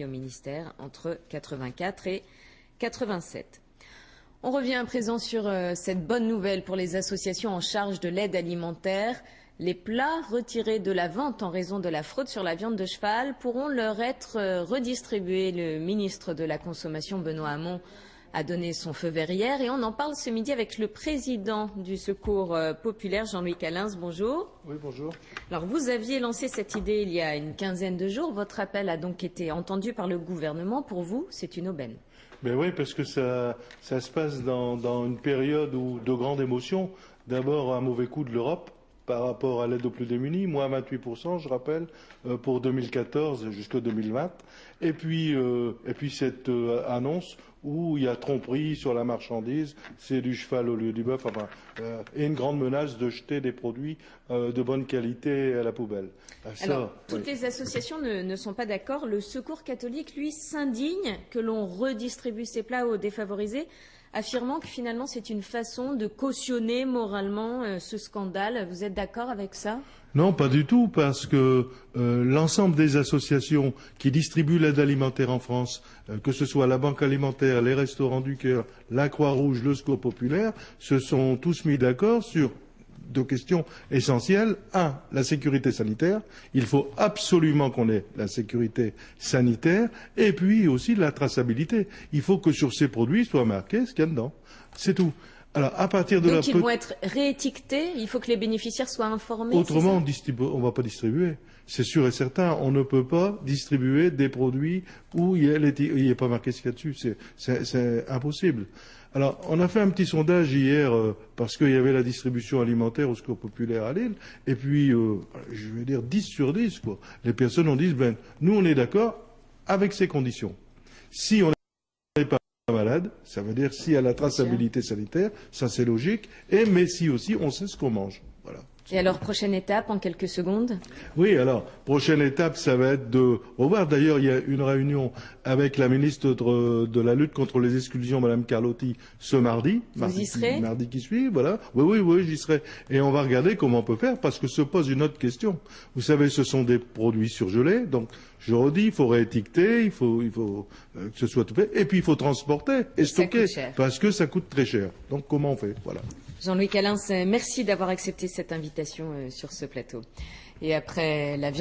au ministère entre 84 et 87. On revient à présent sur cette bonne nouvelle pour les associations en charge de l'aide alimentaire. Les plats retirés de la vente en raison de la fraude sur la viande de cheval pourront leur être redistribués. Le ministre de la Consommation, Benoît Hamon, a donné son feu vert hier et on en parle ce midi avec le président du Secours populaire, Jean-Louis Calens. Bonjour. Oui, bonjour. Alors, vous aviez lancé cette idée il y a une quinzaine de jours. Votre appel a donc été entendu par le gouvernement. Pour vous, c'est une aubaine. Ben oui, parce que ça se passe dans une période de grande émotion. D'abord, un mauvais coup de l'Europe par rapport à l'aide aux plus démunis, moins 28%, je rappelle, pour 2014 jusqu'à 2020. Et puis cette annonce où il y a tromperie sur la marchandise, c'est du cheval au lieu du bœuf, et une grande menace de jeter des produits de bonne qualité à la poubelle. Alors, toutes les associations ne sont pas d'accord. Le Secours catholique, lui, s'indigne que l'on redistribue ces plats aux défavorisés, affirmant que finalement c'est une façon de cautionner moralement ce scandale. Vous êtes d'accord avec ça ? Non, pas du tout, parce que l'ensemble des associations qui distribuent l'aide alimentaire en France, que ce soit la Banque alimentaire, les Restos du Cœur, la Croix-Rouge, le Secours populaire, se sont tous mis d'accord sur deux questions essentielles. Un, la sécurité sanitaire. Il faut absolument qu'on ait la sécurité sanitaire. Et puis aussi la traçabilité. Il faut que sur ces produits soit marqué ce qu'il y a dedans. C'est tout. Alors, à partir de Donc, ils vont être réétiquetés. Il faut que les bénéficiaires soient informés. Autrement, on ne va pas distribuer. C'est sûr et certain. On ne peut pas distribuer des produits où il n'y a pas marqué ce qu'il y a dessus. C'est impossible. Alors, on a fait un petit sondage hier parce qu'il y avait la distribution alimentaire au Secours populaire à Lille. Et puis, je vais dire 10 sur 10, quoi. Les personnes ont dit, nous, on est d'accord avec ces conditions. Si on n'est pas malade, ça veut dire s'il y a la traçabilité sanitaire, ça c'est logique, mais si aussi on sait ce qu'on mange. Voilà. Et alors, prochaine étape, en quelques secondes ? Oui, alors, prochaine étape, ça va être de revoir. D'ailleurs, il y a une réunion avec la ministre de la lutte contre les exclusions, Madame Carlotti, ce mardi. Vous y serez ? Mardi qui suit, voilà. Oui, j'y serai. Et on va regarder comment on peut faire, parce que se pose une autre question. Vous savez, ce sont des produits surgelés, donc, je redis, il faut réétiqueter, il faut que ce soit tout fait, et puis il faut transporter et stocker, parce que ça coûte très cher. Donc, comment on fait ? Voilà. Jean-Louis Calens, merci d'avoir accepté cette invitation sur ce plateau. Et après la